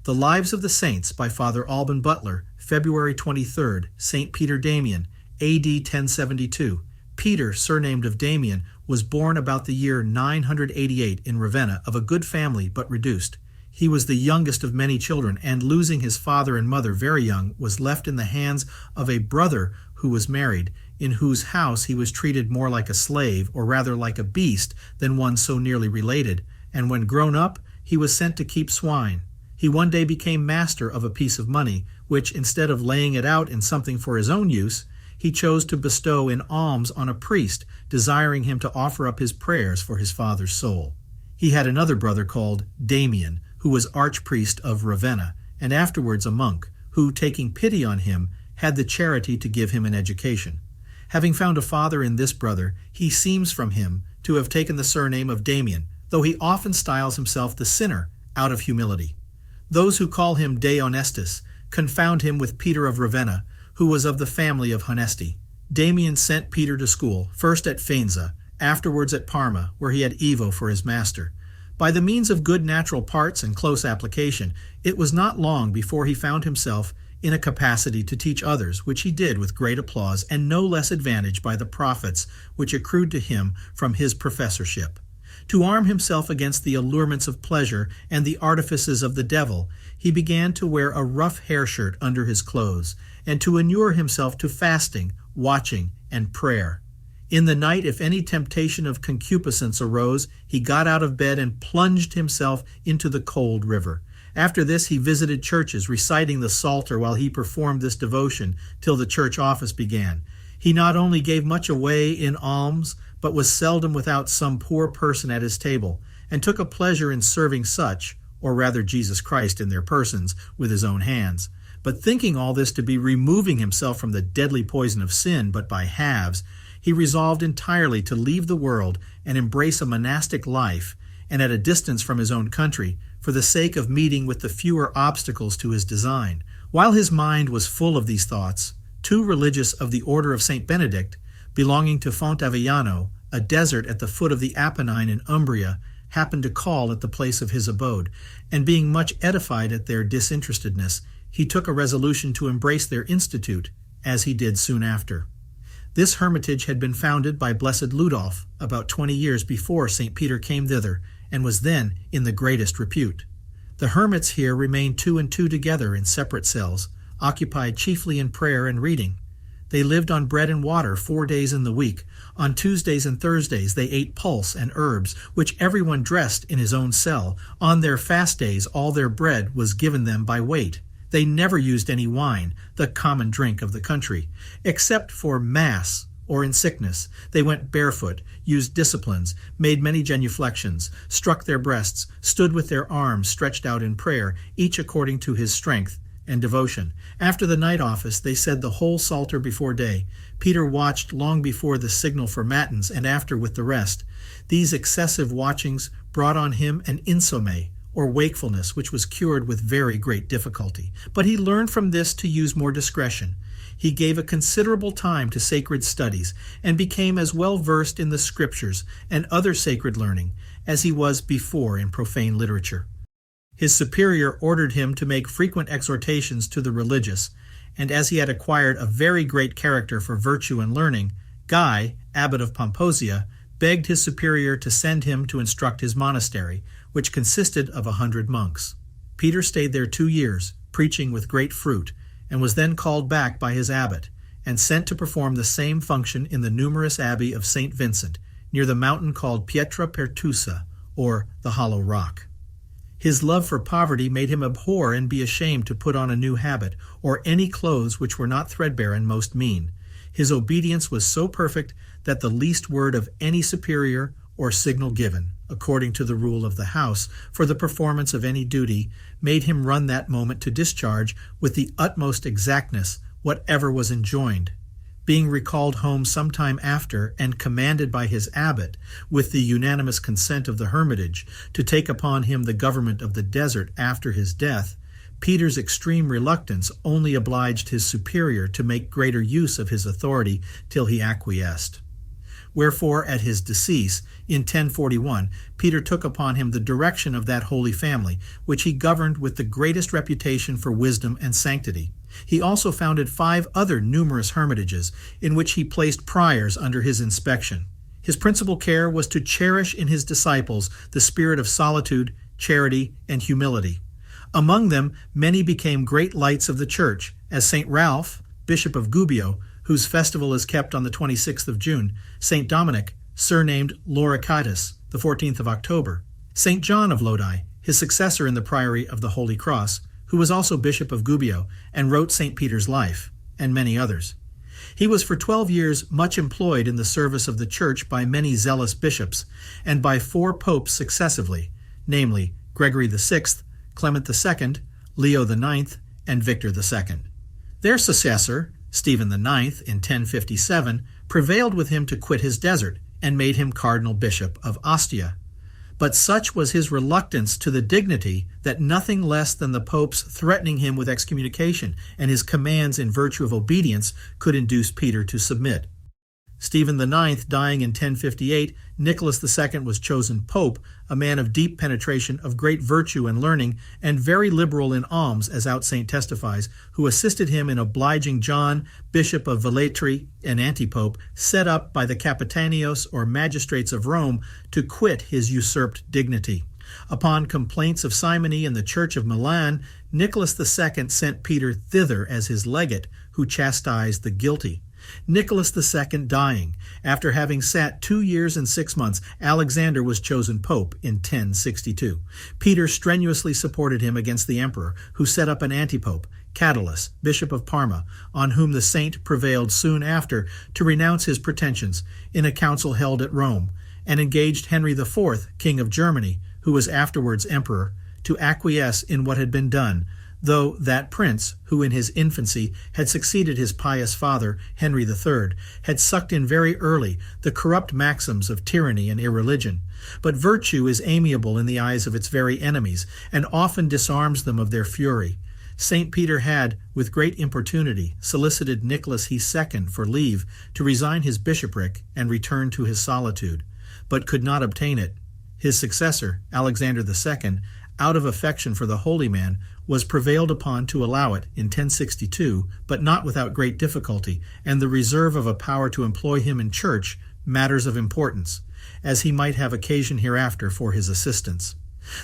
The Lives of the Saints by Father Alban Butler, February 23rd, St. Peter Damian, A.D. 1072. Peter, surnamed of Damian, was born about the year 988 in Ravenna of a good family but reduced. He was the youngest of many children, and losing his father and mother very young, was left in the hands of a brother who was married, in whose house he was treated more like a slave, or rather like a beast, than one so nearly related, and when grown up, he was sent to keep swine. He one day became master of a piece of money, which, instead of laying it out in something for his own use, he chose to bestow in alms on a priest, desiring him to offer up his prayers for his father's soul. He had another brother called Damian, who was archpriest of Ravenna, and afterwards a monk, who, taking pity on him, had the charity to give him an education. Having found a father in this brother, he seems from him to have taken the surname of Damian, though he often styles himself the sinner out of humility. Those who call him De Honestis confound him with Peter of Ravenna, who was of the family of Honesti. Damian sent Peter to school, first at Faenza, afterwards at Parma, where he had Evo for his master. By the means of good natural parts and close application, it was not long before he found himself in a capacity to teach others, which he did with great applause and no less advantage by the profits which accrued to him from his professorship. To arm himself against the allurements of pleasure and the artifices of the devil, he began to wear a rough hair shirt under his clothes, and to inure himself to fasting, watching, and prayer. In the night, if any temptation of concupiscence arose, he got out of bed and plunged himself into the cold river. After this, he visited churches, reciting the Psalter while he performed this devotion till the church office began. He not only gave much away in alms, but was seldom without some poor person at his table, and took a pleasure in serving such, or rather Jesus Christ in their persons, with his own hands. But thinking all this to be removing himself from the deadly poison of sin, but by halves, he resolved entirely to leave the world and embrace a monastic life, and at a distance from his own country, for the sake of meeting with the fewer obstacles to his design. While his mind was full of these thoughts, two religious of the order of St. Benedict, belonging to Fonte Avellana, a desert at the foot of the Apennine in Umbria, happened to call at the place of his abode, and being much edified at their disinterestedness, he took a resolution to embrace their institute, as he did soon after. This hermitage had been founded by Blessed Ludolf about 20 years before St. Peter came thither, and was then in the greatest repute. The hermits here remained 2 and 2 together in separate cells, occupied chiefly in prayer and reading. They lived on bread and water 4 days in the week. On Tuesdays and Thursdays they ate pulse and herbs, which everyone dressed in his own cell. On their fast days all their bread was given them by weight. They never used any wine, the common drink of the country, except for Mass or in sickness. They went barefoot, used disciplines, made many genuflections, struck their breasts, stood with their arms stretched out in prayer, each according to his strength and devotion. After the night office, they said the whole Psalter before day. Peter watched long before the signal for matins, and after with the rest. These excessive watchings brought on him an insomnia, or wakefulness, which was cured with very great difficulty. But he learned from this to use more discretion. He gave a considerable time to sacred studies, and became as well versed in the Scriptures and other sacred learning as he was before in profane literature. His superior ordered him to make frequent exhortations to the religious, and as he had acquired a very great character for virtue and learning, Guy, abbot of Pomposia, begged his superior to send him to instruct his monastery, which consisted of 100 monks. Peter stayed there 2 years, preaching with great fruit, and was then called back by his abbot, and sent to perform the same function in the numerous abbey of St. Vincent, near the mountain called Pietra Pertusa, or the Hollow Rock. His love for poverty made him abhor and be ashamed to put on a new habit, or any clothes which were not threadbare and most mean. His obedience was so perfect that the least word of any superior or signal given, according to the rule of the house, for the performance of any duty, made him run that moment to discharge with the utmost exactness whatever was enjoined. Being recalled home some time after, and commanded by his abbot, with the unanimous consent of the Hermitage, to take upon him the government of the desert after his death, Peter's extreme reluctance only obliged his superior to make greater use of his authority till he acquiesced. Wherefore, at his decease, in 1041, Peter took upon him the direction of that holy family, which he governed with the greatest reputation for wisdom and sanctity. He also founded 5 other numerous hermitages, in which he placed priors under his inspection. His principal care was to cherish in his disciples the spirit of solitude, charity, and humility. Among them, many became great lights of the Church, as St. Ralph, Bishop of Gubbio, whose festival is kept on the 26th of June, St. Dominic, surnamed Loricatus, the 14th of October, St. John of Lodi, his successor in the Priory of the Holy Cross, who was also Bishop of Gubbio and wrote St. Peter's Life, and many others. He was for 12 years much employed in the service of the Church by many zealous bishops, and by 4 popes successively, namely Gregory VI, Clement II, Leo IX, and Victor II. Their successor, Stephen IX, in 1057, prevailed with him to quit his desert, and made him Cardinal Bishop of Ostia. But such was his reluctance to the dignity that nothing less than the popes threatening him with excommunication and his commands in virtue of obedience could induce Peter to submit. Stephen IX dying in 1058, Nicholas II was chosen pope, a man of deep penetration, of great virtue and learning, and very liberal in alms, as Out Saint testifies, who assisted him in obliging John, Bishop of Velletri and Antipope, set up by the Capitanios or magistrates of Rome, to quit his usurped dignity. Upon complaints of simony in the Church of Milan, Nicholas II sent Peter thither as his legate, who chastised the guilty. Nicholas II dying, after having sat 2 years and 6 months, Alexander was chosen pope in 1062. Peter strenuously supported him against the emperor, who set up an antipope, Cadalus, Bishop of Parma, on whom the saint prevailed soon after to renounce his pretensions in a council held at Rome, and engaged Henry IV, King of Germany, who was afterwards emperor, to acquiesce in what had been done, though that prince, who in his infancy had succeeded his pious father, Henry III, had sucked in very early the corrupt maxims of tyranny and irreligion. But virtue is amiable in the eyes of its very enemies, and often disarms them of their fury. St. Peter had, with great importunity, solicited Nicholas II for leave to resign his bishopric and return to his solitude, but could not obtain it. His successor, Alexander II, out of affection for the holy man, was prevailed upon to allow it in 1062, but not without great difficulty, and the reserve of a power to employ him in church matters of importance, as he might have occasion hereafter for his assistance.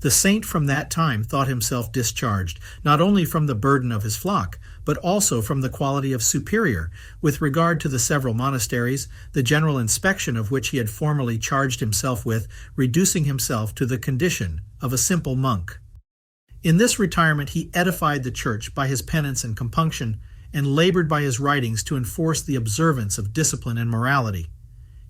The saint from that time thought himself discharged, not only from the burden of his flock, but also from the quality of superior, with regard to the several monasteries, the general inspection of which he had formerly charged himself with, reducing himself to the condition of a simple monk. In this retirement he edified the Church by his penance and compunction, and labored by his writings to enforce the observance of discipline and morality.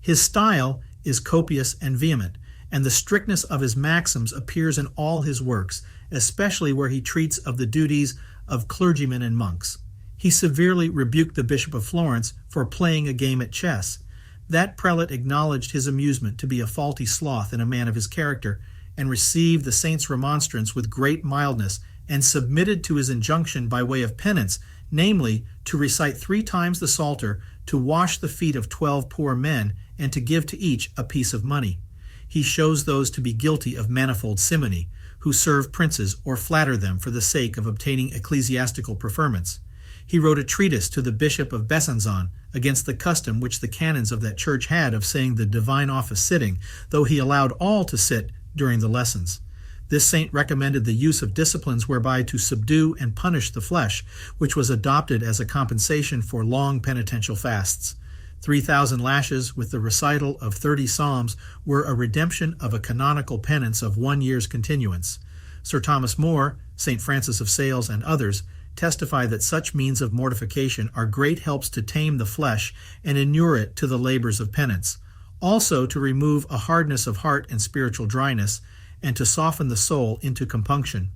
His style is copious and vehement, and the strictness of his maxims appears in all his works, especially where he treats of the duties of clergymen and monks. He severely rebuked the Bishop of Florence for playing a game at chess. That prelate acknowledged his amusement to be a faulty sloth in a man of his character, and received the saint's remonstrance with great mildness, and submitted to his injunction by way of penance, namely, to recite 3 times the Psalter, to wash the feet of 12 poor men, and to give to each a piece of money. He shows those to be guilty of manifold simony, who serve princes or flatter them for the sake of obtaining ecclesiastical preferments. He wrote a treatise to the Bishop of Besançon against the custom which the canons of that church had of saying the divine office sitting, though he allowed all to sit during the lessons. This saint recommended the use of disciplines whereby to subdue and punish the flesh, which was adopted as a compensation for long penitential fasts. 3,000 lashes with the recital of 30 psalms were a redemption of a canonical penance of 1 year's continuance. Sir Thomas More, St. Francis of Sales, and others testify that such means of mortification are great helps to tame the flesh and inure it to the labors of penance, also to remove a hardness of heart and spiritual dryness, and to soften the soul into compunction.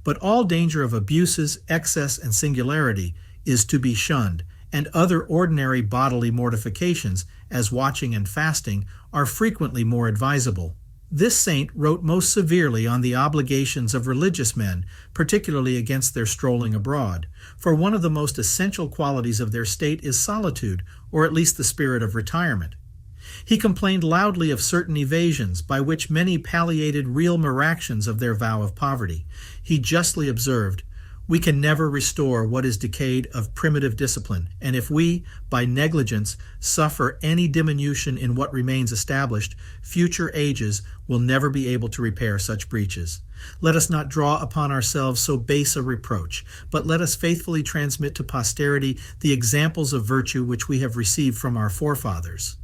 But all danger of abuses, excess, and singularity is to be shunned, and other ordinary bodily mortifications, as watching and fasting, are frequently more advisable. This saint wrote most severely on the obligations of religious men, particularly against their strolling abroad, for one of the most essential qualities of their state is solitude, or at least the spirit of retirement. He complained loudly of certain evasions, by which many palliated real miractions of their vow of poverty. He justly observed, "We can never restore what is decayed of primitive discipline, and if we, by negligence, suffer any diminution in what remains established, future ages will never be able to repair such breaches. Let us not draw upon ourselves so base a reproach, but let us faithfully transmit to posterity the examples of virtue which we have received from our forefathers."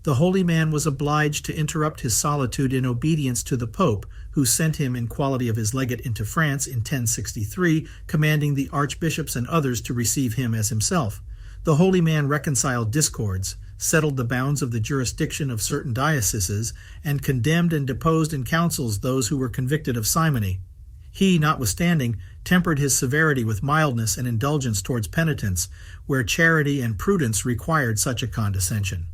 The holy man was obliged to interrupt his solitude in obedience to the Pope, who sent him in quality of his legate into France in 1063, commanding the archbishops and others to receive him as himself. The holy man reconciled discords, settled the bounds of the jurisdiction of certain dioceses, and condemned and deposed in councils those who were convicted of simony. He, notwithstanding, tempered his severity with mildness and indulgence towards penitents, where charity and prudence required such a condescension.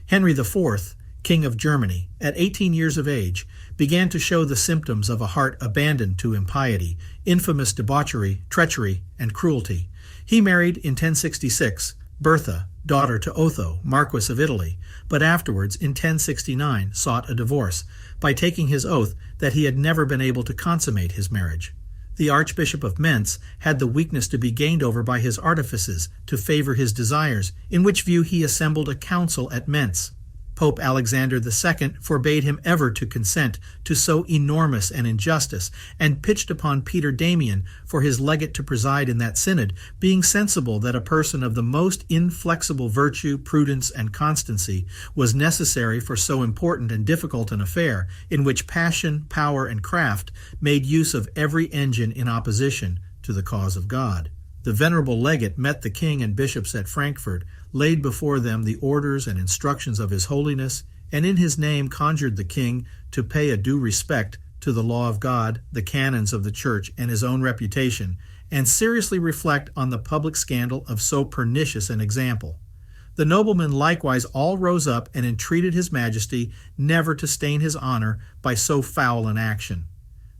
Henry IV, King of Germany, at 18 years of age, began to show the symptoms of a heart abandoned to impiety, infamous debauchery, treachery, and cruelty. He married in 1066 Bertha, daughter to Otho, Marquis of Italy, but afterwards, in 1069, sought a divorce, by taking his oath that he had never been able to consummate his marriage. The Archbishop of Mentz had the weakness to be gained over by his artifices to favor his desires, in which view he assembled a council at Mentz. Pope Alexander II forbade him ever to consent to so enormous an injustice, and pitched upon Peter Damian for his legate to preside in that synod, being sensible that a person of the most inflexible virtue, prudence, and constancy was necessary for so important and difficult an affair, in which passion, power, and craft made use of every engine in opposition to the cause of God. The venerable legate met the king and bishops at Frankfurt, laid before them the orders and instructions of his holiness, and in his name conjured the king to pay a due respect to the law of God, the canons of the Church, and his own reputation, and seriously reflect on the public scandal of so pernicious an example. The noblemen likewise all rose up and entreated his majesty never to stain his honor by so foul an action.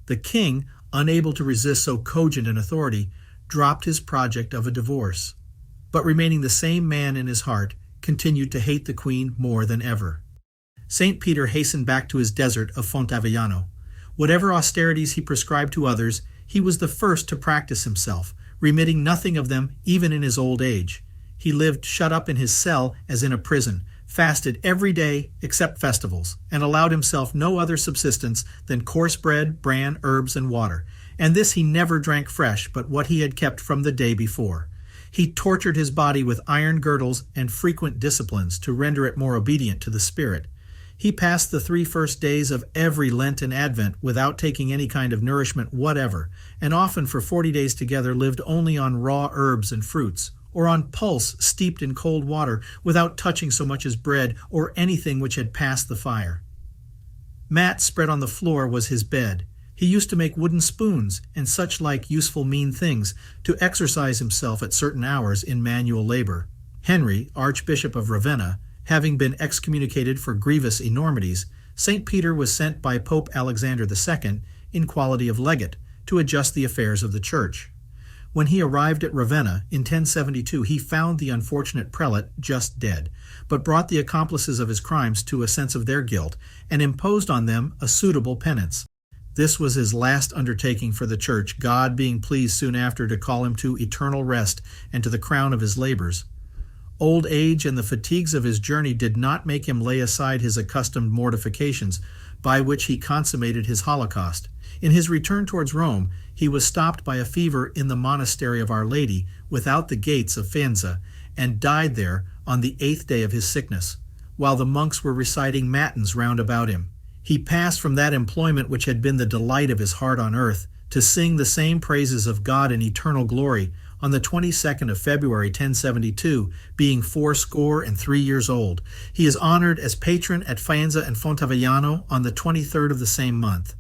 The king, unable to resist so cogent an authority, dropped his project of a divorce, but remaining the same man in his heart, continued to hate the queen more than ever. St. Peter hastened back to his desert of Fonte Avellana. Whatever austerities he prescribed to others, he was the first to practice himself, remitting nothing of them even in his old age. He lived shut up in his cell as in a prison, fasted every day except festivals, and allowed himself no other subsistence than coarse bread, bran, herbs, and water, and this he never drank fresh, but what he had kept from the day before. He tortured his body with iron girdles and frequent disciplines to render it more obedient to the Spirit. He passed the 3 first days of every Lent and Advent without taking any kind of nourishment whatever, and often for 40 days together lived only on raw herbs and fruits, or on pulse steeped in cold water, without touching so much as bread or anything which had passed the fire. Mat spread on the floor was his bed. He used to make wooden spoons and such like useful mean things to exercise himself at certain hours in manual labor. Henry, Archbishop of Ravenna, having been excommunicated for grievous enormities, St. Peter was sent by Pope Alexander II in quality of legate to adjust the affairs of the Church. When he arrived at Ravenna in 1072, he found the unfortunate prelate just dead, but brought the accomplices of his crimes to a sense of their guilt and imposed on them a suitable penance. This was his last undertaking for the Church, God being pleased soon after to call him to eternal rest and to the crown of his labors. Old age and the fatigues of his journey did not make him lay aside his accustomed mortifications, by which he consummated his holocaust. In his return towards Rome, he was stopped by a fever in the monastery of Our Lady, without the gates of Faenza, and died there on the 8th day of his sickness, while the monks were reciting matins round about him. He passed from that employment which had been the delight of his heart on earth, to sing the same praises of God in eternal glory, on the 22nd of February 1072, being 83 years old. He is honored as patron at Faenza and Fonte Avellana on the 23rd of the same month.